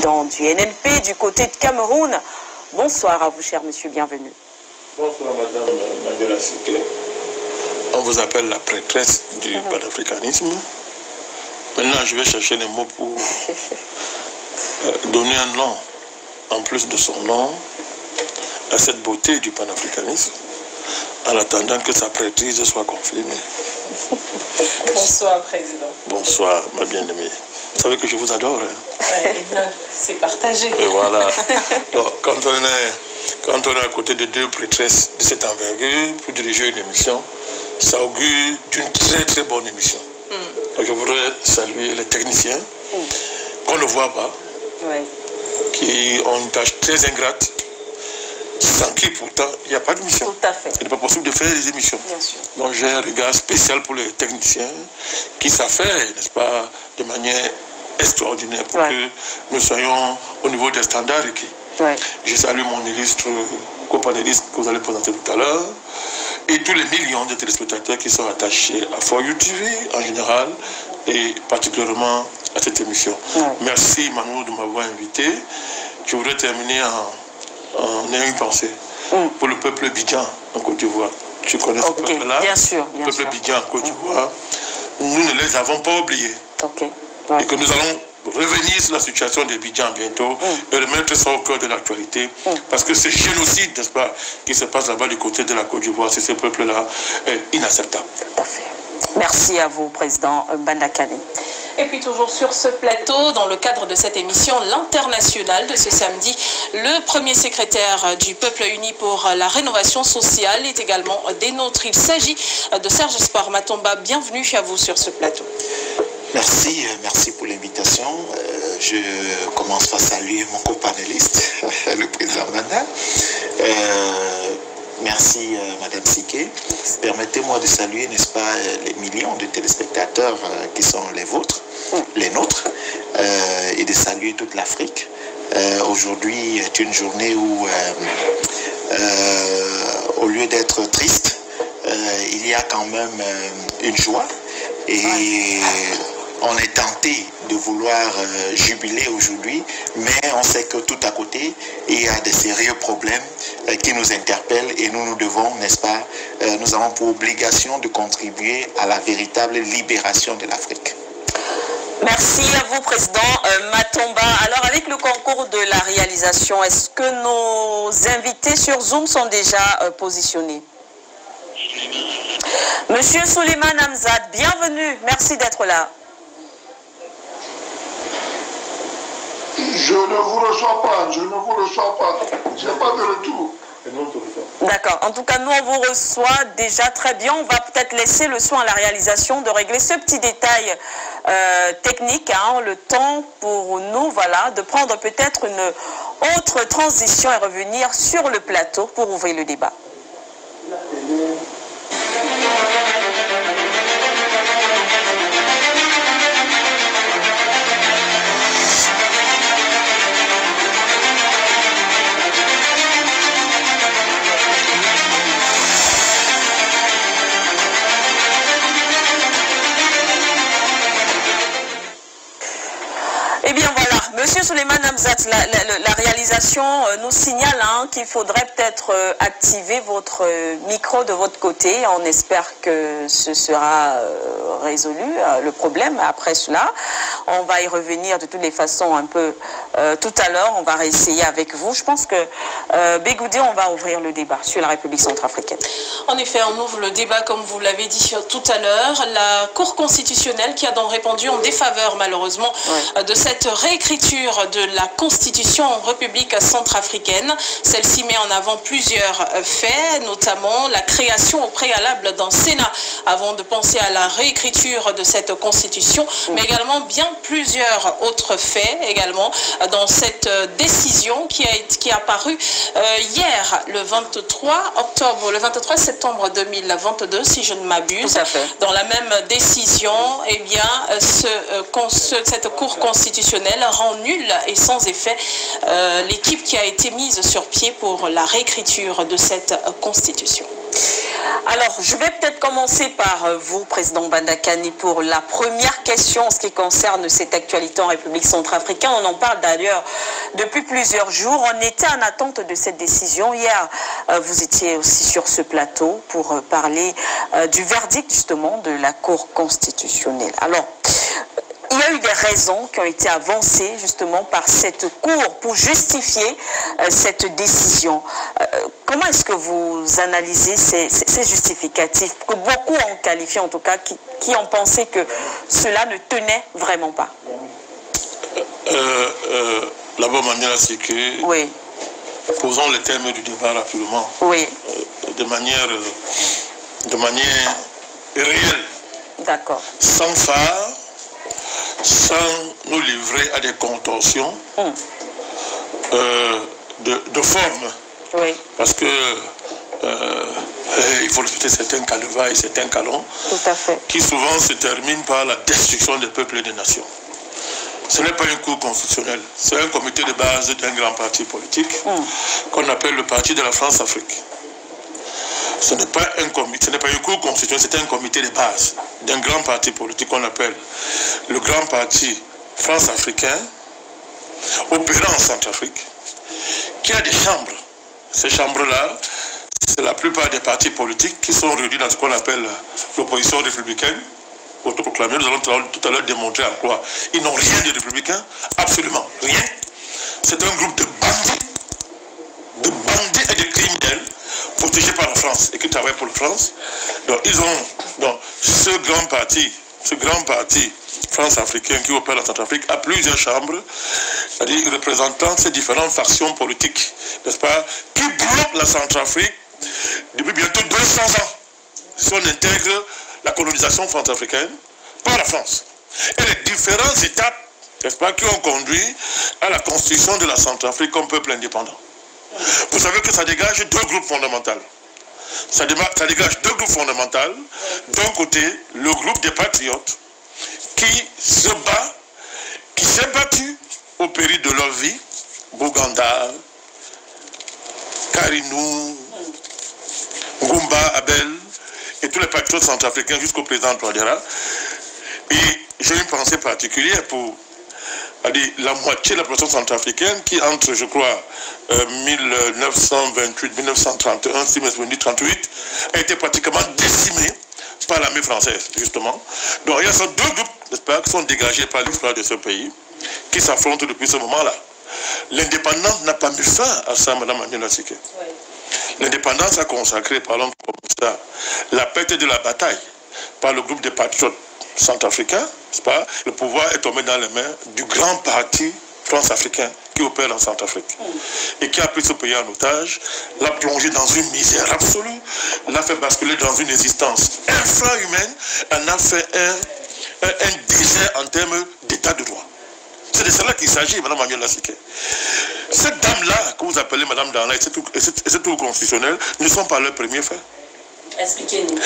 président du NNP du côté de Cameroun. Bonsoir à vous, cher monsieur, bienvenue. Bonsoir, madame Mandela Sike. On vous appelle la prêtresse du panafricanisme. Maintenant, je vais chercher les mots pour donner un nom, en plus de son nom, à cette beauté du panafricanisme, en attendant que sa prêtrise soit confirmée. Bonsoir, président. Bonsoir, ma bien-aimée. Vous savez que je vous adore. Hein? Ouais, c'est partagé. Et voilà. Donc, quand on est à côté de deux prêtresses de cette envergure pour diriger une émission, ça augure d'une très très bonne émission. Donc, je voudrais saluer les techniciens qu'on ne voit pas, qui ont une tâche très ingrate, sans qui pourtant il n'y a pas d'émission. Tout à fait. Il n'est pas possible de faire des émissions. Bien sûr. Donc j'ai un regard spécial pour les techniciens qui savent faire, n'est-ce pas, de manière extraordinaire pour que nous soyons au niveau des standards requis. Je salue mon illustre copanéliste que vous allez présenter tout à l'heure et tous les millions de téléspectateurs qui sont attachés à For You TV en général et particulièrement à cette émission. Merci Manu de m'avoir invité. Je voudrais terminer en ayant une pensée pour le peuple Bidjan en Côte d'Ivoire. Tu connais ce peuple-là? Bien sûr. Le peuple Bidjan en Côte d'Ivoire. Nous ne les avons pas oubliés. Et que nous allons revenir sur la situation des Bidjan bientôt et remettre ça au cœur de l'actualité. Parce que ce génocide, n'est-ce pas, qui se passe là-bas du côté de la Côte d'Ivoire, c'est ce peuple-là, est inacceptable. Merci à vous, président Bandakane. Et puis toujours sur ce plateau, dans le cadre de cette émission, l'international de ce samedi, le premier secrétaire du Peuple uni pour la rénovation sociale est également des nôtres. Il s'agit de Serge Espoir Matomba. Bienvenue à vous sur ce plateau. Merci, merci pour l'invitation. Je commence par saluer mon copanéliste, le président Manda. Merci Madame Sike. Permettez-moi de saluer, n'est-ce pas, les millions de téléspectateurs qui sont les vôtres, les nôtres, et de saluer toute l'Afrique. Aujourd'hui est une journée où, au lieu d'être triste, il y a quand même une joie. Et on est tenté de vouloir jubiler aujourd'hui, mais on sait que tout à côté, il y a des sérieux problèmes qui nous interpellent et nous devons, n'est-ce pas, nous avons pour obligation de contribuer à la véritable libération de l'Afrique. Merci à vous, président Matomba. Alors, avec le concours de la réalisation, est-ce que nos invités sur Zoom sont déjà positionnés? Monsieur Souleymane Hamzat, bienvenue. Merci d'être là. Je ne vous reçois pas, je ne vous reçois pas. Je n'ai pas de retour. D'accord. En tout cas, nous, on vous reçoit déjà très bien. On va peut-être laisser le soin à la réalisation de régler ce petit détail technique. Le temps pour nous, voilà, de prendre peut-être une autre transition et revenir sur le plateau pour ouvrir le débat. Eh bien voilà, Monsieur Souleymane Hamzat, la réalisation nous signale qu'il faudrait peut-être activer votre micro de votre côté. On espère que ce sera résolu, le problème. Après cela, on va y revenir de toutes les façons un peu tout à l'heure. On va réessayer avec vous. Je pense que Bégoudé, on va ouvrir le débat sur la République centrafricaine. En effet, on ouvre le débat, comme vous l'avez dit tout à l'heure. La Cour constitutionnelle qui a donc répondu en défaveur, malheureusement, de cette réécriture de la Constitution en République centrafricaine. Celle-ci met en avant plusieurs faits, notamment la création au préalable d'un Sénat avant de penser à la réécriture de cette Constitution, mais également bien plusieurs autres faits également dans cette décision qui est apparue hier, le 23 septembre 2022, si je ne m'abuse. Dans la même décision, eh bien, cette Cour constitutionnelle rend nulle et sans effet l'équipe qui a été mise sur pied pour la réécriture de cette Constitution. Alors, je vais peut-être commencer par vous, Président Bandakani, pour la première question en ce qui concerne cette actualité en République centrafricaine. On en parle d'ailleurs depuis plusieurs jours. On était en attente de cette décision. Hier, vous étiez aussi sur ce plateau pour parler du verdict, justement, de la Cour constitutionnelle. Alors, il y a eu des raisons qui ont été avancées justement par cette Cour pour justifier cette décision. Comment est-ce que vous analysez ces justificatifs que beaucoup ont qualifié, en tout cas, qui ont pensé que cela ne tenait vraiment pas? La bonne manière, c'est que... Oui. Posons les termes du débat rapidement. Oui. De manière réelle. D'accord. Sans phare, sans nous livrer à des contorsions de forme. Oui. Parce que il faut respecter certains calevas et certains calons. Tout à fait. Qui souvent se terminent par la destruction des peuples et des nations. Ce n'est pas une cour constitutionnelle, c'est un comité de base d'un grand parti politique qu'on appelle le Parti de la France-Afrique. Ce n'est pas un comité, ce n'est pas une cour constitutionnelle, c'est un comité de base d'un grand parti politique qu'on appelle le Grand Parti France-Africain, opérant en Centrafrique, qui a des chambres. Ces chambres-là, c'est la plupart des partis politiques qui sont réunis dans ce qu'on appelle l'opposition républicaine, autoproclamée. Nous allons tout à l'heure démontrer à quoi ils n'ont rien de républicain, absolument rien. C'est un groupe de bandits et de criminels protégés par la France et qui travaillent pour la France. Donc ils ont ce grand parti France-africain qui opère en Centrafrique a plusieurs chambres, c'est-à-dire représentant ces différentes factions politiques, n'est-ce pas, qui bloquent la Centrafrique depuis bientôt 200 ans. Si on intègre la colonisation france-africaine par la France et les différentes étapes, n'est-ce pas, qui ont conduit à la constitution de la Centrafrique comme peuple indépendant. Vous savez que ça dégage deux groupes fondamentaux. Ça dégage deux groupes fondamentaux. D'un côté, le groupe des patriotes qui s'est battu au péril de leur vie, Bouganda, Karinou, Ngumba, Abel, et tous les patriotes centrafricains jusqu'au président Touadéra. Et j'ai une pensée particulière pour la moitié de la population centrafricaine qui, entre, je crois, 1928-1931, si mes souvenirs 38, a été pratiquement décimée par l'armée française, justement. Donc il y a ces deux groupes, n'est-ce pas, qui sont dégagés par l'histoire de ce pays, qui s'affrontent depuis ce moment-là. L'indépendance n'a pas mis fin à ça, Mme Agnella Siké. Oui. L'indépendance a consacré, parlons comme ça, la perte de la bataille par le groupe des patriotes centrafricains, n'est-ce pas? Le pouvoir est tombé dans les mains du grand parti France-africain qui opère en Centrafrique et qui a pris ce pays en otage, l'a plongé dans une misère absolue, l'a fait basculer dans une existence infra-humaine, en a fait un désert en termes d'état de droit. C'est de cela qu'il s'agit, Mme Agnella Siké. Cette dame-là, que vous appelez Mme Danla, et cette tour constitutionnelle, ne sont pas leurs premiers faits. Expliquez-nous.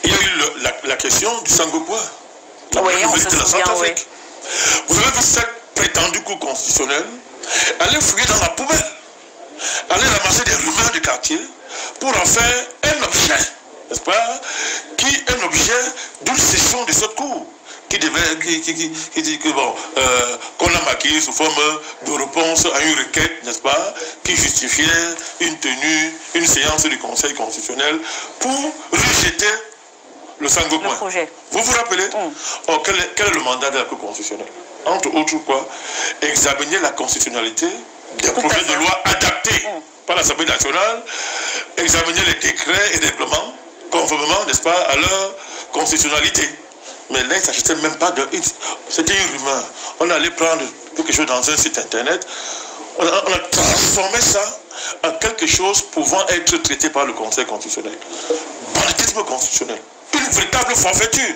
Il y a eu la question du Sangopoa, la oui, on de la Centrafrique. Oui. Vous avez vu cette prétendue cour constitutionnelle aller fouiller dans la poubelle, aller ramasser des rumeurs du quartier pour en faire un objet, n'est-ce pas, qui est un objet d'une session de cette cour. Qui dit que bon, qu'on a maquillé sous forme de réponse à une requête, n'est-ce pas, qui justifiait une séance du Conseil constitutionnel pour rejeter le Sangopoa. Vous vous rappelez? Or, quel est le mandat de la Cour constitutionnelle? Entre autres quoi? Examiner la constitutionnalité des projets de loi adaptés par l'Assemblée nationale, examiner les décrets et règlements conformément, n'est-ce pas, à leur constitutionnalité. Mais là, il ne s'agissait même pas de... C'était une rumeur. On allait prendre quelque chose dans un site internet. On a transformé ça en quelque chose pouvant être traité par le Conseil constitutionnel. Banditisme constitutionnel. Une véritable forfaiture.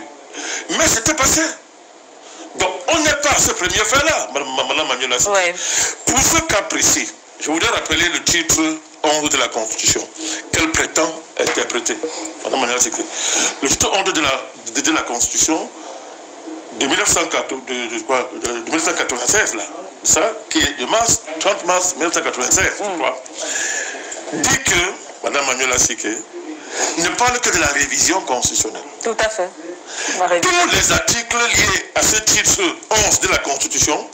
Mais c'était passé. Donc, on n'est pas à ce premier fait-là, Mme Agnella Siké. Ouais. Pour ce cas précis, je voudrais rappeler le titre 11 de la Constitution, qu'elle prétend interpréter. Mme Agnella Siké. Le titre 11 de la Constitution de 1996, là, ça, qui est de 30 mars 1996, je crois, dit que, Mme Agnella Siké, ne parle que de la révision constitutionnelle. Tout à fait. Tous les articles liés à ce titre 11 de la Constitution,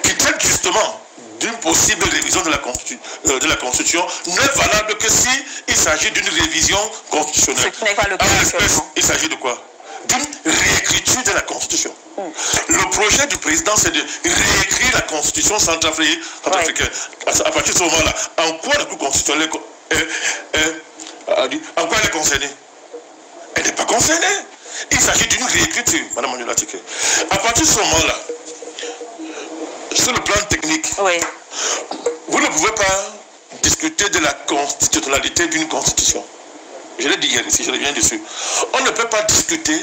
qui traitent justement d'une possible révision de la Constitution, n'est valable que si il s'agit d'une révision constitutionnelle. Ce qui n'est pas le cas actuellement. Il s'agit de quoi? D'une réécriture de la Constitution. Le projet du président, c'est de réécrire la Constitution centrafricaine. À partir de ce moment-là, en quoi la Cour constitutionnelle en quoi elle est concernée? Elle n'est pas concernée. Il s'agit d'une réécriture, Madame Manuela Tiké. À partir de ce moment-là, sur le plan technique, vous ne pouvez pas discuter de la constitutionnalité d'une constitution. Je l'ai dit hier ici, je reviens dessus. On ne peut pas discuter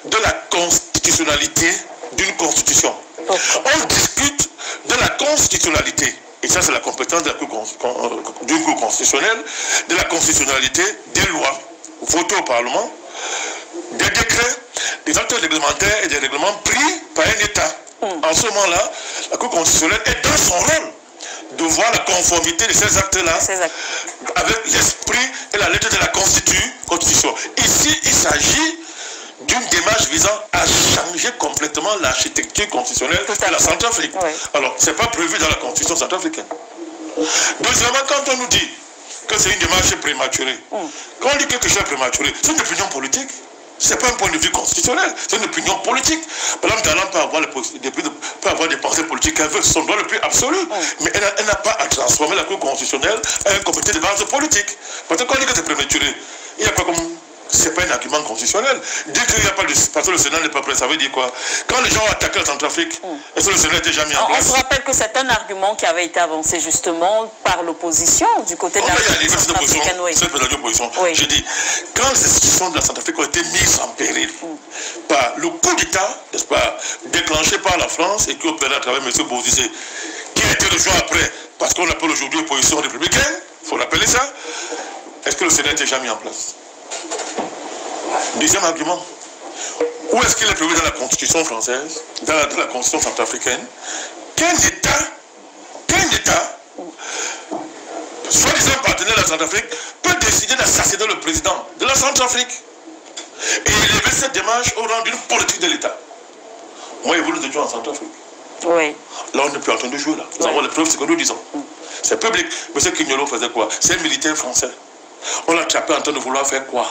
de la constitutionnalité d'une constitution. On discute de la constitutionnalité, et ça c'est la compétence d'une cour constitutionnelle, de la constitutionnalité des lois votées au Parlement, des décrets, des actes réglementaires et des règlements pris par un État. En ce moment-là, la Cour constitutionnelle est dans son rôle de voir la conformité de ces actes-là avec l'esprit et la lettre de la Constitution. Ici, il s'agit d'une démarche visant à changer complètement l'architecture constitutionnelle de la Centrafrique. Alors, ce n'est pas prévu dans la Constitution centrafricaine. Deuxièmement, quand on nous dit que c'est une démarche prématurée, quand on dit que quelque chose est prématuré, c'est une opinion politique. Ce n'est pas un point de vue constitutionnel, c'est une opinion politique. Madame Talon peut avoir des pensées politiques qu'elle veut, son droit le plus absolu. Mais elle n'a pas à transformer la Cour constitutionnelle en un comité de base politique. Parce que quand on dit que c'est prématuré, il n'y a pas comme... C'est pas un argument constitutionnel. Dire qu'il n'y a pas de... Parce que le Sénat n'est pas prêt, ça veut dire quoi? Quand les gens ont attaqué la Centrafrique, est-ce que le Sénat n'était jamais en place? On se rappelle que c'est un argument qui avait été avancé justement par l'opposition du côté de la Centrafricaine. Je dis, quand les institutions de la Centrafrique ont été mises en péril par le coup d'État, n'est-ce pas, déclenché par la France et qui opérait à travers M. Bozizé, qui a été rejoint après, parce qu'on appelle aujourd'hui opposition républicaine, il faut rappeler ça, est-ce que le Sénat n'était jamais en place? Deuxième argument, où est-ce qu'il est prévu dans la Constitution française, dans la Constitution centrafricaine, qu'un État, soi-disant partenaire de la Centrafrique, peut décider d'assassiner le président de la Centrafrique et élever cette démarche au rang d'une politique de l'État. Moi et vous, nous étions en Centrafrique. Oui. Là, on n'est plus en train de jouer là. Nous avons les preuves, c'est ce que nous disons. C'est public. M. Quignolo faisait quoi? C'est un militaire français. On l'a attrapé en train de vouloir faire quoi?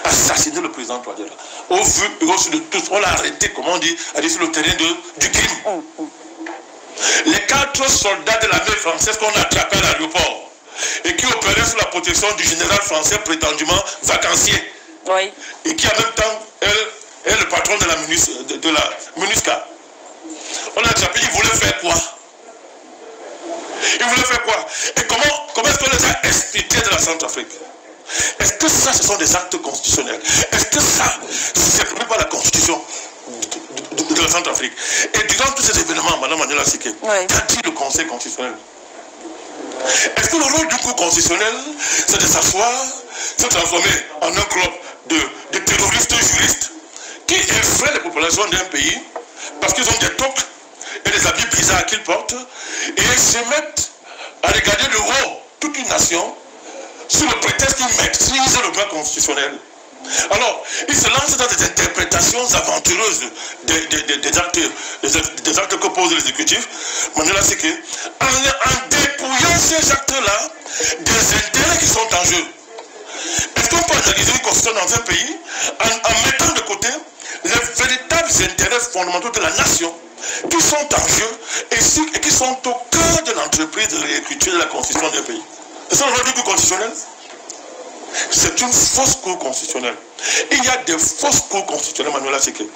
Assassiner le président Touadéra. Au vu et au su de tous, on l'a arrêté, comme on dit, sur le terrain du crime. Les 4 soldats de l'armée française qu'on a attrapés à l'aéroport et qui opéraient sous la protection du général français prétendument vacancier. Oui. Et qui en même temps est le patron de la MINUSCA. On l'a attrapé, il voulait faire quoi? Il voulait faire quoi? Et comment est-ce qu'on les a expliqués de la Centrafrique? Est-ce que ça, ce sont des actes constitutionnels? Est-ce que ça, c'est prévu par la Constitution de la Centrafrique? Et durant tous ces événements, Mme Manuela Tiké, qu'a dit le Conseil constitutionnel? Est-ce que le rôle du cours constitutionnel, c'est de s'asseoir, se transformer en un club de terroristes juristes qui effraient les populations d'un pays parce qu'ils ont des toques et des habits bizarres qu'ils portent et se mettent à regarder de haut toute une nation sous le prétexte qu'ils maîtrisent le droit constitutionnel? Alors, ils se lancent dans des interprétations aventureuses des actes que pose l'exécutif. Manuela Tiké, en dépouillant ces actes-là des intérêts qui sont en jeu. Est-ce qu'on peut analyser une constitution dans un pays en mettant de côté les véritables intérêts fondamentaux de la nation qui sont en jeu et qui sont au cœur de l'entreprise de réécriture de la constitution d'un pays? C'est ça le rôle du cours constitutionnel? C'est une fausse cour constitutionnelle. Il y a des fausses cours constitutionnelles, Manuela Tiké,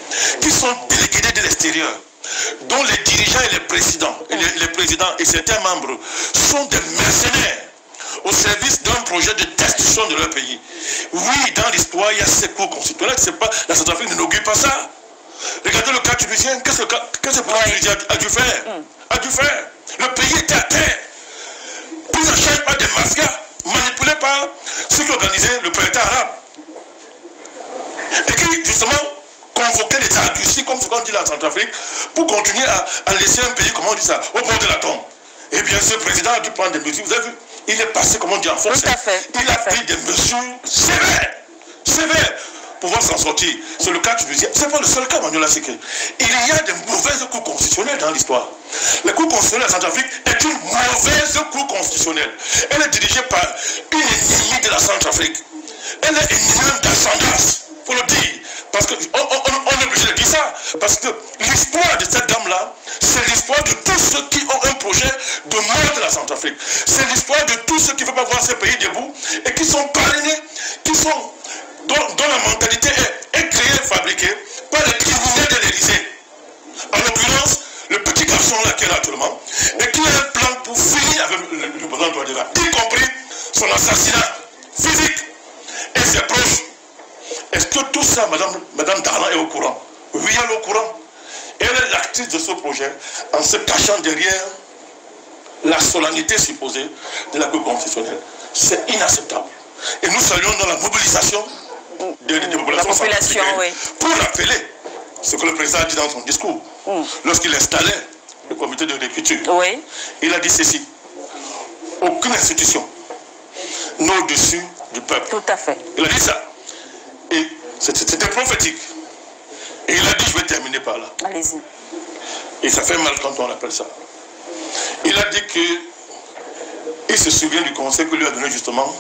qui sont déléguées de l'extérieur, dont les dirigeants et les présidents et certains membres sont des mercenaires au service d'un projet de destruction de leur pays. Oui, dans l'histoire, il y a ces cours constitutionnels. C'est pas, la Centrafrique n'inaugure pas ça. Regardez le cas tunisien. Qu'est-ce que le président tunisien a dû faire? Le pays était à terre. Pris en charge par des mafias, manipulés par ceux qui organisaient le printemps arabe. Et qui, justement, convoquaient les Argussi, comme ce qu'on dit là en Centrafrique, pour continuer à laisser un pays, comment on dit ça, au bord de la tombe. Eh bien, ce président a dû prendre des mesures. Vous avez vu, il est passé, comme on dit en français. Tout à fait. Il a pris des mesures sévères, pour pouvoir s'en sortir. C'est le cas tunisien. Ce n'est pas le seul cas, Manuela Seke. Il y a des mauvaises cours constitutionnelles dans l'histoire. La Cour constitutionnelle de Centrafrique est une mauvaise cour constitutionnelle. Elle est dirigée par une ennemie de la Centrafrique. Elle est ennemie d'ascendance, il faut le dire. Parce qu'on est obligé de dire ça. Parce que l'histoire de cette dame-là, c'est l'histoire de tous ceux qui ont un projet de mort de la Centrafrique. C'est l'histoire de tous ceux qui ne veulent pas voir ce pays debout et qui sont parrainés, dont la mentalité est créée, fabriquée par les criminels de l'Élysée. En l'occurrence, le petit garçon là qui est là actuellement, et qui a un plan pour finir avec le président Touadéra, y compris son assassinat physique et ses proches. Est-ce que tout ça, Madame Darlan est au courant? Oui, elle est au courant. Elle est l'actrice de ce projet en se cachant derrière la solennité supposée de la Cour constitutionnelle. C'est inacceptable. Et nous saluons dans la mobilisation des populations oui. Pour rappeler ce que le président a dit dans son discours. Lorsqu'il installait le comité de réécriture, oui. Il a dit ceci: aucune institution n'est au-dessus du peuple. Tout à fait. Il a dit ça. Et c'était prophétique. Et il a dit, je vais terminer par là. Allez-y. Et ça fait mal quand on appelle ça. Il a dit qu'il se souvient du conseil que lui a donné justement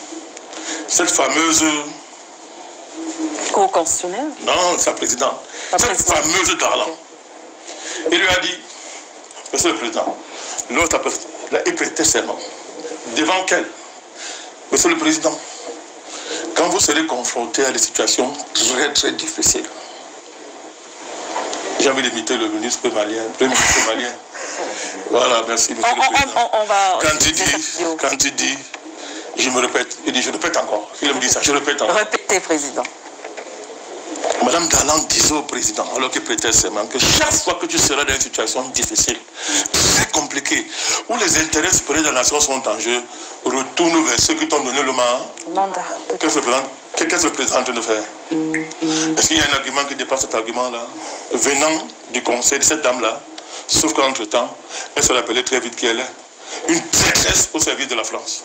cette fameuse... Cour constitutionnelle? Non, sa présidente. Cette fameuse Darlan. Okay. Il lui a dit, Monsieur le Président, l'autre il prêtait serment. Devant quel? Monsieur le Président, quand vous serez confronté à des situations très très difficiles, j'ai envie d'imiter le ministre malien, le premier ministre malien. Voilà, merci, Monsieur le Président. Quand il dit, je me répète, il dit, je répète encore. Il me dit ça, je répète encore. Répétez, Président. Madame Darlan disait au président, alors qu'il prêtait serment, que chaque fois que tu seras dans une situation difficile, très compliquée, où les intérêts supérieurs de la nation sont en jeu, retourne vers ceux qui t'ont donné le mandat. Qu'est-ce que le président est en train de faire? Est-ce qu'il y a un argument qui dépasse cet argument-là, venant du conseil de cette dame-là, sauf qu'entre-temps, elle se rappelait très vite qui elle est, une traîtresse au service de la France.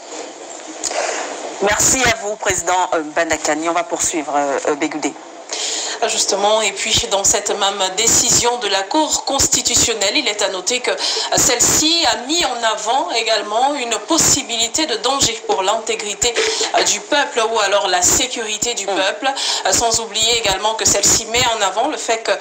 Merci à vous, Président Bandakani. On va poursuivre, Bégoudé. Justement, et puis dans cette même décision de la Cour constitutionnelle, il est à noter que celle-ci a mis en avant également une possibilité de danger pour l'intégrité du peuple ou alors la sécurité du peuple, sans oublier également que celle-ci met en avant le fait que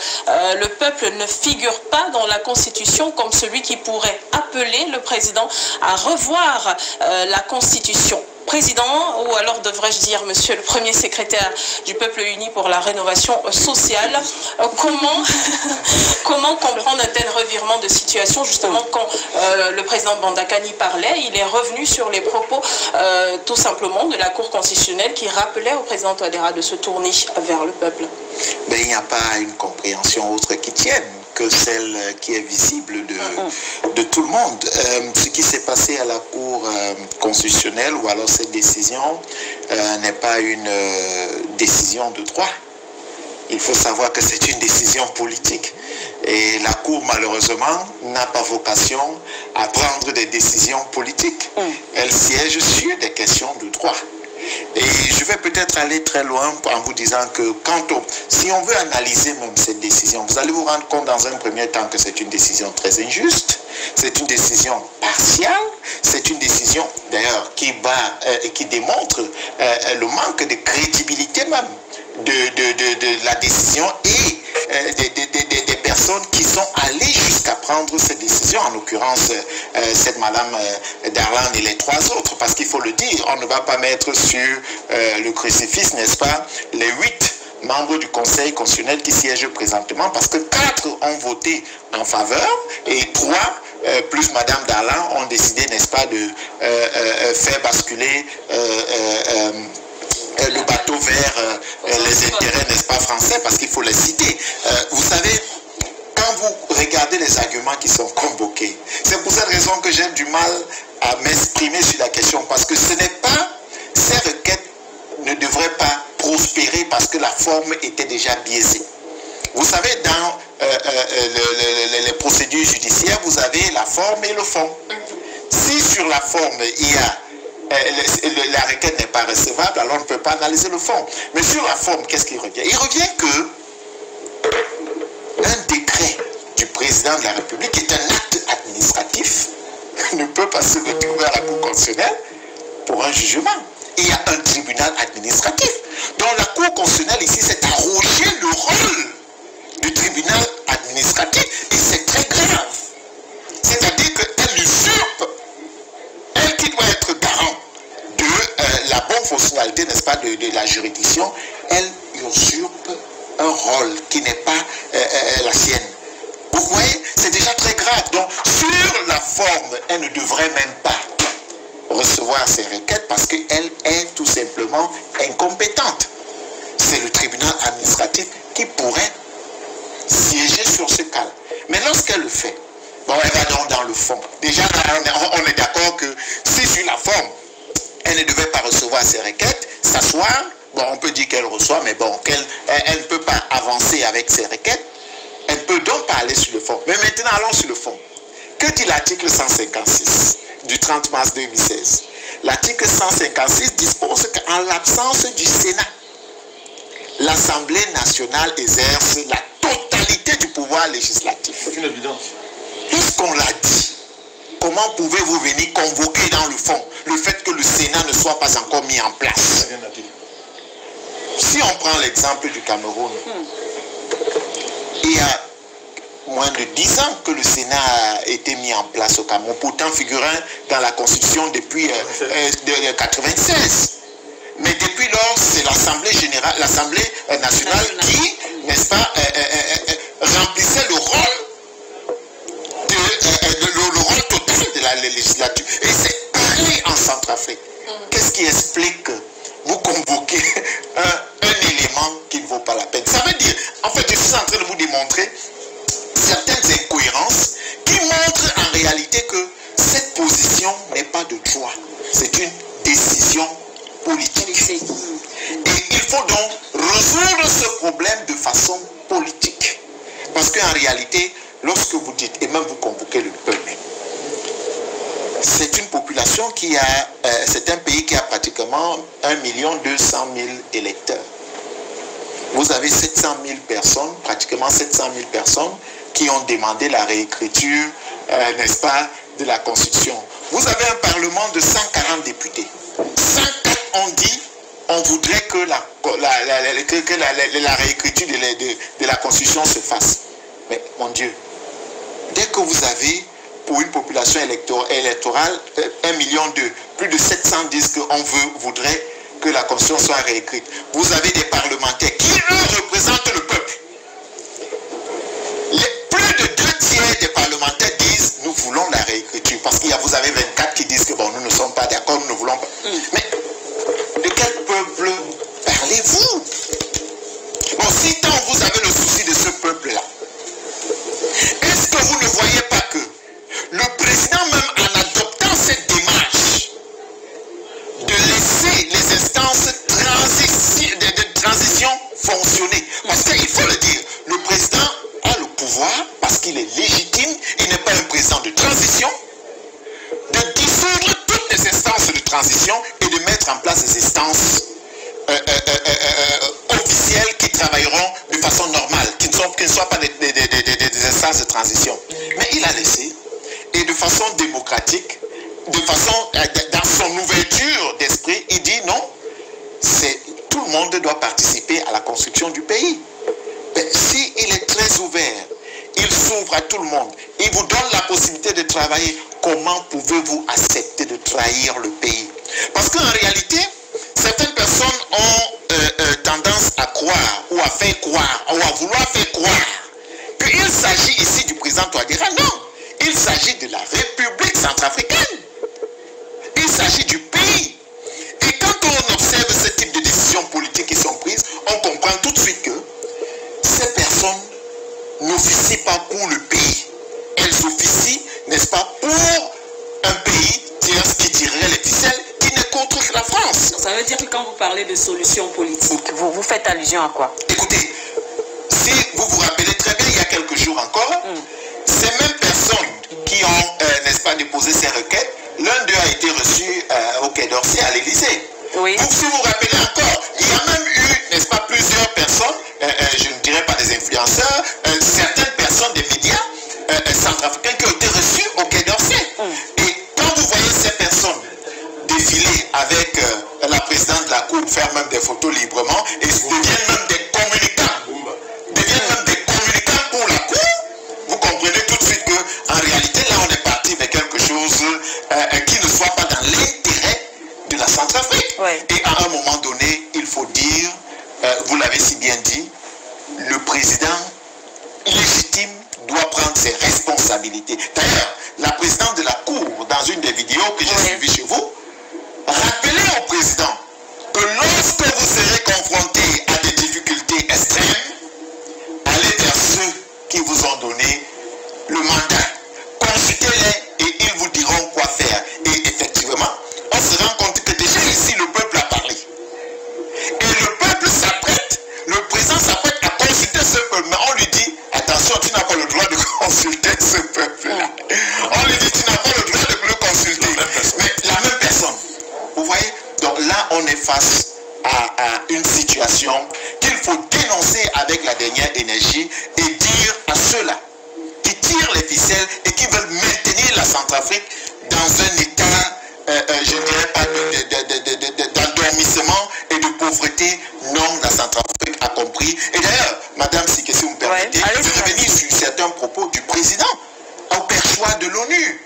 le peuple ne figure pas dans la Constitution comme celui qui pourrait appeler le président à revoir la Constitution. Président, ou alors devrais-je dire monsieur le premier secrétaire du Peuple uni pour la rénovation sociale, comment comprendre un tel revirement de situation? Justement, quand le président Bandakani parlait, il est revenu sur les propos tout simplement de la Cour constitutionnelle qui rappelait au président Touadéra de se tourner vers le peuple. Mais il n'y a pas une compréhension autre qui tienne que celle qui est visible de tout le monde. Ce qui s'est passé à la Cour constitutionnelle, ou alors cette décision, n'est pas une décision de droit. Il faut savoir que c'est une décision politique. Et la Cour, malheureusement, n'a pas vocation à prendre des décisions politiques. Elle siège sur des questions de droit. Et je vais peut-être aller très loin en vous disant que si on veut analyser même cette décision, vous allez vous rendre compte dans un premier temps que c'est une décision très injuste, c'est une décision partiale, c'est une décision d'ailleurs qui démontre le manque de crédibilité même de la décision et des personnes qui sont allées jusqu'à prendre cette décision, en l'occurrence cette Madame Darlan et les trois autres, parce qu'il faut le dire, on ne va pas mettre sur le crucifix, n'est-ce pas, les 8 membres du Conseil constitutionnel qui siègent présentement, parce que 4 ont voté en faveur et 3 plus Madame Darlan ont décidé, n'est-ce pas, de faire basculer le bateau vers les intérêts, n'est-ce pas, français, parce qu'il faut les citer. Vous savez, quand vous regardez les arguments qui sont convoqués, c'est pour cette raison que j'ai du mal à m'exprimer sur la question, parce que ce n'est pas, ces requêtes ne devraient pas prospérer parce que la forme était déjà biaisée. Vous savez, dans les procédures judiciaires, vous avez la forme et le fond. Si sur la forme, il y a la requête n'est pas recevable, alors on ne peut pas analyser le fond. Mais sur la forme, qu'est-ce qui revient? Il revient que un décret du président de la République, qui est un acte administratif, ne peut pas se retrouver à la Cour constitutionnelle pour un jugement. Il y a un tribunal administratif. Donc la Cour constitutionnelle ici s'est arrogé le rôle du tribunal administratif, et c'est très grave. C'est-à-dire qu'elle usurpe, elle qui doit être garant de la bonne fonctionnalité, n'est-ce pas, de la juridiction, elle usurpe un rôle qui n'est pas la sienne. Vous voyez, c'est déjà très grave. Donc, sur la forme, elle ne devrait même pas recevoir ces requêtes parce qu'elle est tout simplement incompétente. C'est le tribunal administratif qui pourrait siéger sur ce cas. Mais lorsqu'elle le fait, bon, elle va donc dans le fond. Déjà, on est d'accord que si sur la forme, elle ne devait pas recevoir ces requêtes, s'asseoir, bon, on peut dire qu'elle reçoit, mais bon, elle ne peut pas avancer avec ces requêtes. Elle ne peut donc pas aller sur le fond. Mais maintenant, allons sur le fond. Que dit l'article 156 du 30 mars 2016? L'article 156 dispose qu'en l'absence du Sénat, l'Assemblée nationale exerce la totalité du pouvoir législatif. C'est une évidence. Puisqu'on l'a dit, comment pouvez-vous venir convoquer dans le fond le fait que le Sénat ne soit pas encore mis en place? Rien à dire. Si on prend l'exemple du Cameroun, il y a moins de 10 ans que le Sénat a été mis en place au Cameroun, pourtant figurant dans la Constitution depuis 1996. Mais depuis lors, c'est l'Assemblée générale, l'Assemblée nationale qui, n'est-ce pas, remplissait le rôle total de la législature. Et c'est pareil en Centrafrique. Qu'est-ce qui explique que vous convoquez un élément qui ne vaut pas la peine? Ça veut dire, en fait, je suis en train de vous démontrer certaines incohérences qui montrent en réalité que cette position n'est pas de droit. C'est une décision politique. Et il faut donc résoudre ce problème de façon politique. Parce qu'en réalité, lorsque vous dites, et même vous convoquez le peuple, c'est une population qui a, c'est un pays qui a pratiquement 1 200 000 électeurs. Vous avez 700 000 personnes, pratiquement 700 000 personnes, qui ont demandé la réécriture, n'est-ce pas, de la Constitution. Vous avez un Parlement de 140 députés. 104 ont dit, on voudrait que la réécriture de la Constitution se fasse. Mais, mon Dieu, dès que vous avez, pour une population électorale, 1 million plus de 700 disent qu'on voudrait que la Constitution soit réécrite. Vous avez des parlementaires qui, eux, représentent le peuple. Plus de 2/3 des parlementaires disent nous voulons la réécriture. Parce que vous avez 24 qui disent que bon, nous ne sommes pas d'accord, nous ne voulons pas. Mais de quel peuple parlez-vous? Bon, si tant vous avez le souci de ce peuple-là, est-ce que vous ne voyez pas que le président, même en adoptant cette démarche de laisser les instances de transition fonctionner, parce qu'il faut le dire, le président a le pouvoir, parce qu'il est légitime, il n'est pas un président de transition, de dissoudre toutes les instances de transition et de mettre en place des instances officielles qui travailleront de façon normale, qui ne soient pas des instances de transition. Mais il a laissé, et de façon démocratique, de façon, dans son ouverture d'esprit, il dit non, tout le monde doit participer à la construction du pays. Si il est très ouvert, il s'ouvre à tout le monde, il vous donne la possibilité de travailler, comment pouvez-vous accepter de trahir le pays? Parce qu'en réalité, certaines personnes ont tendance à croire, ou à faire croire, ou à vouloir faire croire, qu'il s'agit ici du président Touadéra. Non, il s'agit de la République centrafricaine. Il s'agit du pays. Et quand on observe ce type de décisions politiques qui sont prises, on comprend tout de suite que ces personnes n'officient pas pour le pays. Elles officient, n'est-ce pas, pour un pays qui tirerait les ficelles, qui n'est contre la France. Ça veut dire que quand vous parlez de solutions politiques, vous faites allusion à quoi? Écoutez, si vous vous rappelez très bien, il y a quelques jours encore, ces mêmes personnes qui ont, n'est-ce pas, déposé ces requêtes l'un d'eux a été reçu au Quai d'Orsay à l'Élysée. Oui. Donc, si vous vous rappelez encore, il y a même eu, n'est-ce pas, plusieurs personnes, je ne dirais pas des influenceurs, certaines personnes des médias centrafricains qui ont été reçues au Quai d'Orsay. Et quand vous voyez ces personnes défiler avec la présidente de la Cour, faire même des photos librement, et deviennent même des communicants pour la Cour, vous comprenez tout de suite qu'en réalité, là, on est parti vers quelque chose qui ne soit pas dans l'intérêt de la Centrafrique. Ouais. Et à un moment donné, il faut dire, vous l'avez si bien dit, le président légitime doit prendre ses responsabilités. D'ailleurs, la présidente de la Cour, dans une des vidéos que j'ai suivies chez vous, rappelez au président que lorsque vous serez confronté à des difficultés extrêmes, allez vers ceux qui vous ont donné le mandat. Consultez-les et ils vous diront quoi faire. Et effectivement, on se rend compte que déjà ici, le peuple a parlé. Et le peuple s'apprête, le président s'apprête à consulter ce peuple. Mais on lui dit, attention, tu n'as pas le droit de consulter ce peuple-là. On lui dit, tu n'as pas le droit de le consulter. Mais la même personne. Vous voyez? Donc là, on est face à une situation qu'il faut dénoncer avec la dernière énergie et dire à ceux-là qui tirent les ficelles et qui veulent maintenir la Centrafrique dans un état, je ne dirais pas d'endormissement et de pauvreté. Non, la Centrafrique a compris. Et d'ailleurs, Madame Siké, si vous me permettez, je vais revenir sur certains propos du président au perchoir de l'ONU.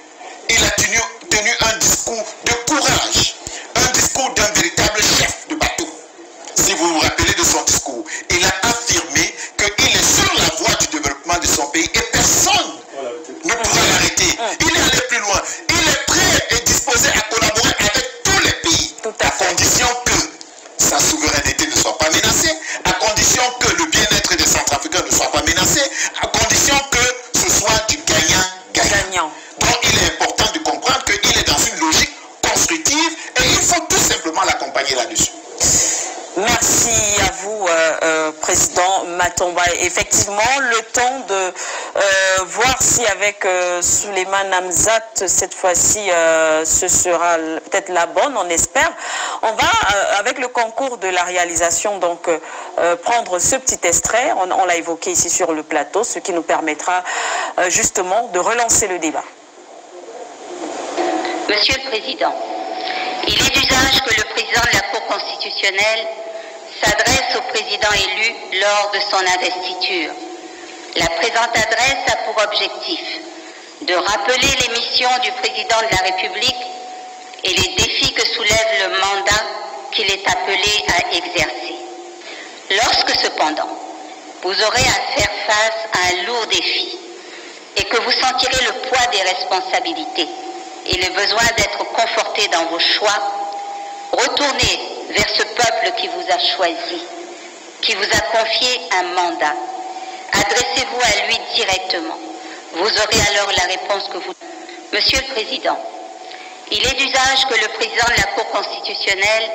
Il a tenu un discours de courage, un discours d'un véritable chef de bateau. Si vous vous rappelez de son discours, il a affirmé qu'il est sur la voie du développement de son pays et personne ne pourra l'arrêter. Il est allé plus loin. Il est prêt et disposé à collaborer avec tous les pays, à condition que sa souveraineté ne soit pas menacée, à condition que le bien-être des Centrafricains ne soit pas menacé, à condition que ce soit du gagnant-gagnant. Donc il est important de comprendre qu'il est dans une logique constructive et il faut tout simplement l'accompagner là-dessus. Merci à vous, Président Matomba. Effectivement, le temps de voir si avec Souleymane Hamzat, cette fois-ci, ce sera peut-être la bonne, on espère. On va, avec le concours de la réalisation, donc prendre ce petit extrait. On l'a évoqué ici sur le plateau, ce qui nous permettra justement de relancer le débat. Monsieur le Président, il est d'usage que le président de la Cour constitutionnelle s'adresse au président élu lors de son investiture. La présente adresse a pour objectif de rappeler les missions du président de la République et les défis que soulève le mandat qu'il est appelé à exercer. Lorsque cependant, vous aurez à faire face à un lourd défi et que vous sentirez le poids des responsabilités et le besoin d'être conforté dans vos choix, retournez vers ce peuple qui vous a choisi, qui vous a confié un mandat. Adressez-vous à lui directement. Vous aurez alors la réponse que vous... Monsieur le Président, il est d'usage que le président de la Cour constitutionnelle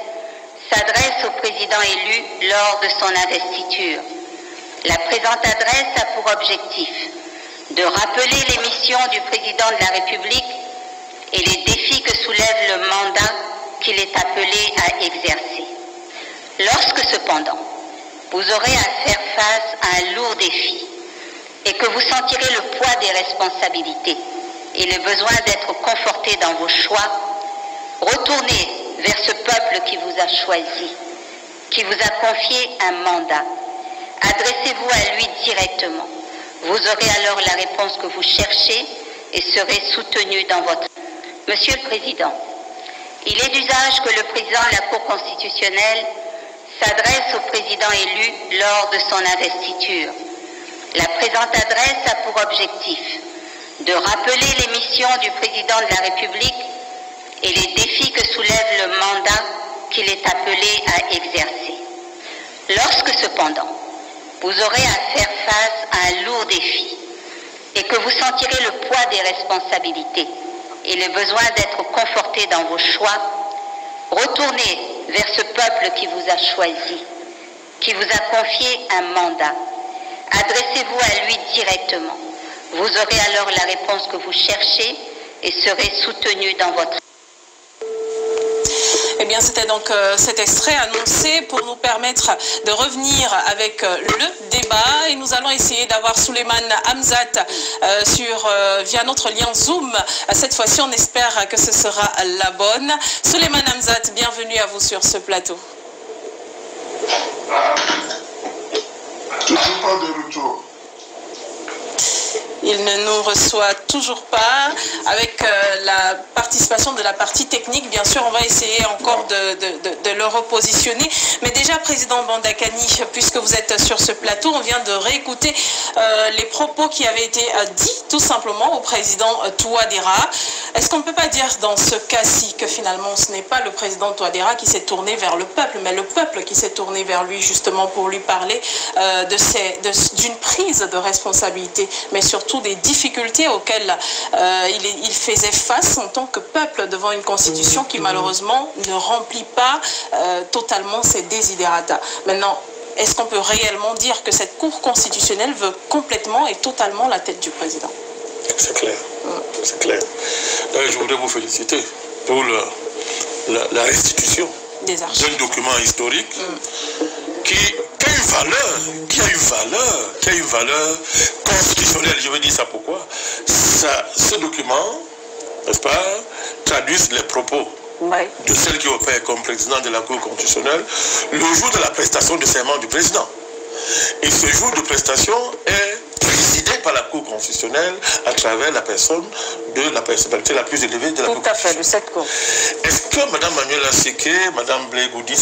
s'adresse au président élu lors de son investiture. La présente adresse a pour objectif de rappeler les missions du président de la République et les défis que soulève le mandat qu'il est appelé à exercer. Lorsque cependant, vous aurez à faire face à un lourd défi et que vous sentirez le poids des responsabilités et le besoin d'être conforté dans vos choix, retournez vers ce peuple qui vous a choisi, qui vous a confié un mandat. Adressez-vous à lui directement. Vous aurez alors la réponse que vous cherchez et serez soutenu dans votre... Monsieur le Président, il est d'usage que le président de la Cour constitutionnelle s'adresse au président élu lors de son investiture. La présente adresse a pour objectif de rappeler les missions du président de la République et les défis que soulève le mandat qu'il est appelé à exercer. Lorsque cependant, vous aurez à faire face à un lourd défi et que vous sentirez le poids des responsabilités et le besoin d'être conforté dans vos choix, retournez vers ce peuple qui vous a choisi, qui vous a confié un mandat. Adressez-vous à lui directement. Vous aurez alors la réponse que vous cherchez et serez soutenu dans votre... Eh bien, c'était donc cet extrait annoncé pour nous permettre de revenir avec le débat. Et nous allons essayer d'avoir Souleymane Hamzat via notre lien Zoom. Cette fois-ci, on espère que ce sera la bonne. Souleymane Hamzat, bienvenue à vous sur ce plateau. Je n'ai pas de retour. Il ne nous reçoit toujours pas. Avec la participation de la partie technique, bien sûr, on va essayer encore de le repositionner. Mais déjà, Président Bandakani, puisque vous êtes sur ce plateau, on vient de réécouter les propos qui avaient été dits tout simplement au Président Touadéra. Est-ce qu'on ne peut pas dire dans ce cas-ci que finalement ce n'est pas le Président Touadéra qui s'est tourné vers le peuple, mais le peuple qui s'est tourné vers lui justement pour lui parler d'une prise de responsabilité, mais surtout des difficultés auxquelles il faisait face en tant que peuple devant une constitution qui malheureusement ne remplit pas totalement ses desiderata. Maintenant, est-ce qu'on peut réellement dire que cette Cour constitutionnelle veut complètement et totalement la tête du président? C'est clair, c'est clair. Je voudrais vous féliciter pour la restitution d'un document historique qui a une valeur constitutionnelle. Je veux dire ça pourquoi ce document, n'est-ce pas, traduit les propos de celle qui opère comme président de la Cour constitutionnelle le jour de la prestation de serment du président. Et ce jour de prestation est présidé par la Cour constitutionnelle à travers la personne de la personnalité la plus élevée de la Cour constitutionnelle. Tout à fait, de cette Cour. Est-ce que Mme Manuela Séké, Mme Blegoudi,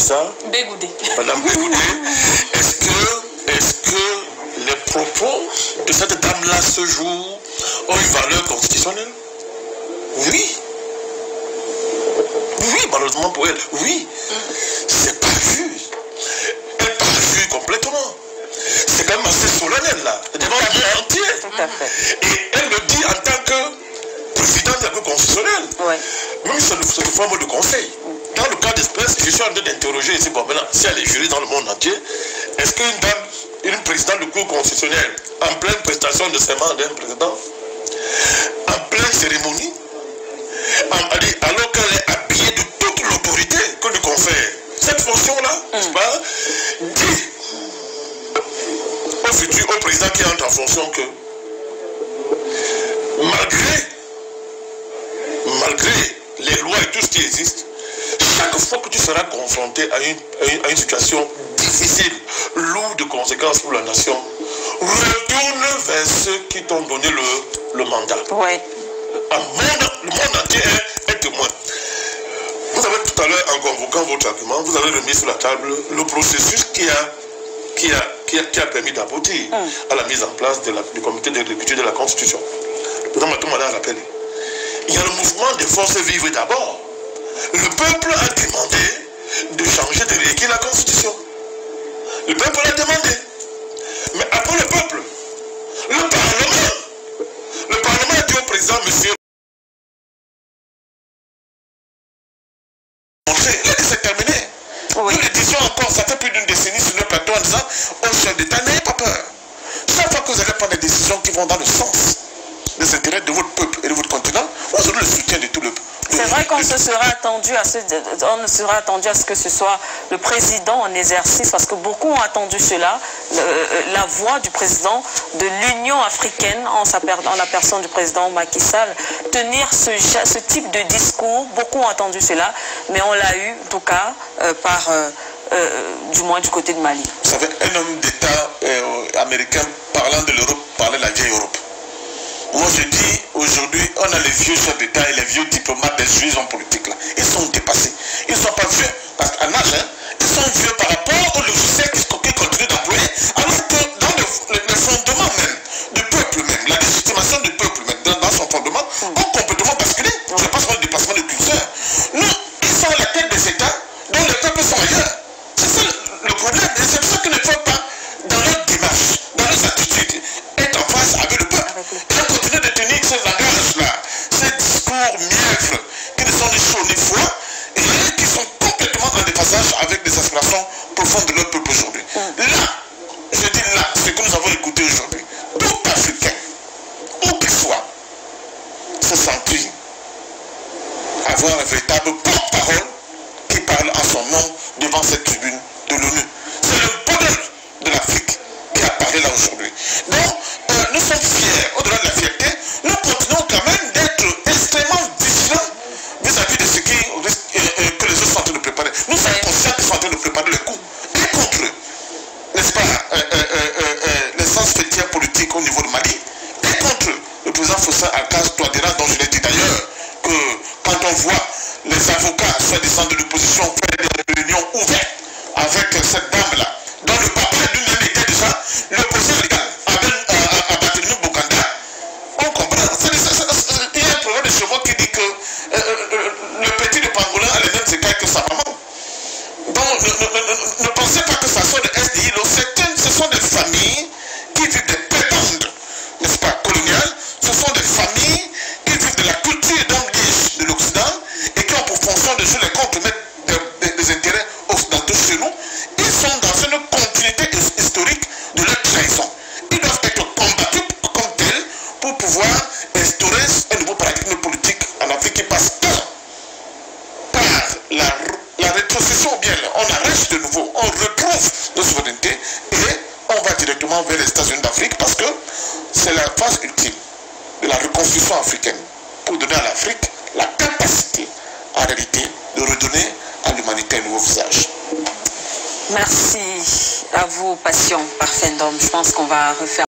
Mme Blegoudi, est-ce que les propos de cette dame-là ce jour ont une valeur constitutionnelle? Oui. Oui, malheureusement pour elle, oui. C'est pas vu. Elle n'est pas vue complètement. C'est quand même assez solennel là, devant le monde entier. Tout à fait. Et elle le dit en tant que président de la Cour constitutionnelle. Ouais. Même sous forme de conseil. Dans le cas d'espèce, je suis en train d'interroger ici, bon maintenant, si elle est jurée dans le monde entier, est-ce qu'une dame, une présidente de Cour constitutionnelle, en pleine prestation de serment d'un président, en pleine cérémonie, alors qu'elle est habillée de toute l'autorité que lui confère cette fonction-là, n'est-ce pas, dit au président qui entre en fonction que malgré les lois et tout ce qui existe, chaque fois que tu seras confronté à une situation difficile, lourde de conséquences pour la nation, retourne vers ceux qui t'ont donné le mandat. Oui. Le monde entier est témoin. Vous avez tout à l'heure, en convoquant votre argument, vous avez remis sur la table le processus qui a permis d'aboutir à la mise en place du comité de réécriture de la Constitution. Le président Matou l'a rappelé. Il y a le mouvement des forces vives d'abord. Le peuple a demandé de changer, de réécrire la Constitution. Le peuple l'a demandé. Mais après le peuple, le Parlement a dit au président, monsieur, il a dit c'est terminé. Oui. Nous le disions encore, ça fait plus d'une décennie sur le plateau en disant, au chef d'État, n'ayez pas peur. Chaque fois que vous allez prendre des décisions qui vont dans le sens des intérêts de votre peuple et de votre continent, vous aurez le soutien de tout le peuple. C'est vrai qu'on se sera attendu à ce que ce soit le président en exercice, parce que beaucoup ont attendu cela, la voix du président de l'Union africaine en la personne du président Macky Sall, tenir ce type de discours. Beaucoup ont attendu cela, mais on l'a eu en tout cas du moins du côté de Mali. Vous savez, un homme d'État américain parlant de l'Europe parlait de la vieille Europe. Moi je dis, aujourd'hui, on a les vieux chefs d'État et les vieux diplomates des juristes politiques là. Ils sont dépassés. Ils ne sont pas vieux, parce qu'en âge, ils sont vieux par rapport au logiciel qu'ils continuent d'employer. Alors que dans le fondement même du peuple même, la légitimation du peuple même, dans son fondement, ont complètement basculé. Je pense qu'on a un dépassement de culture. Nous, ils sont à la tête des États, dont les peuples sont ailleurs. C'est ça le problème. Et c'est pour ça qu'il ne faut pas, dans leur démarche, dans leurs attitudes, être en face avec le peuple. Et continuer de tenir ce langage-là, ces discours mièvres, qui ne sont ni chauds ni froids, et qui sont complètement en dépassage avec des aspirations profondes de notre peuple aujourd'hui. Là, je dis là, ce que nous avons écouté aujourd'hui, tout Africain, où qu'il soit, se sentit avoir un véritable porte-parole qui parle en son nom devant cette tribune de l'ONU. C'est le bonheur de l'Afrique qui apparaît là aujourd'hui. Donc, nous sommes fiers, au-delà de la fierté, nous continuons quand même d'être extrêmement vigilants vis-à-vis de ce que les autres sont en train de préparer. Nous sommes conscients qu'ils sont en train de préparer le coup et contre eux. N'est-ce pas, l'essence fêtière politique au niveau de Mali, et contre le président Fossa Alcaz Touadéra, dont je l'ai dit d'ailleurs, que quand on voit les avocats soi-disant de l'opposition faire des réunions ouvertes avec cette dame-là, dont le papa d'une année était déjà le président légal à Barthélemy Bokanda, on comprend. Il y a un programme de chevaux qui dit que le petit de Pangolin a les mêmes écailles que sa maman. Donc, ne pensez pas que ça soit de SDI. Ce sont des familles qui vivent des prébendes, n'est-ce pas, coloniales. Ce sont des familles qui vivent de la culture d'homme de l'Occident et qui ont pour fonction de jouer les contre-mettre des intérêts occidentaux chez nous. Ils sont dans une continuité historique de leur trahison. Ils doivent être combattus comme tels pour pouvoir instaurer un nouveau paradigme politique en Afrique qui passe par la rétrocession, ou bien on arrête de nouveau, on retrouve nos souverainetés et on va directement vers les États-Unis d'Afrique parce que c'est la phase ultime de la reconstruction africaine pour donner à l'Afrique la capacité, en réalité, de redonner à l'humanité un nouveau visage. Merci à vous, Passion Parfendum. Je pense qu'on va refaire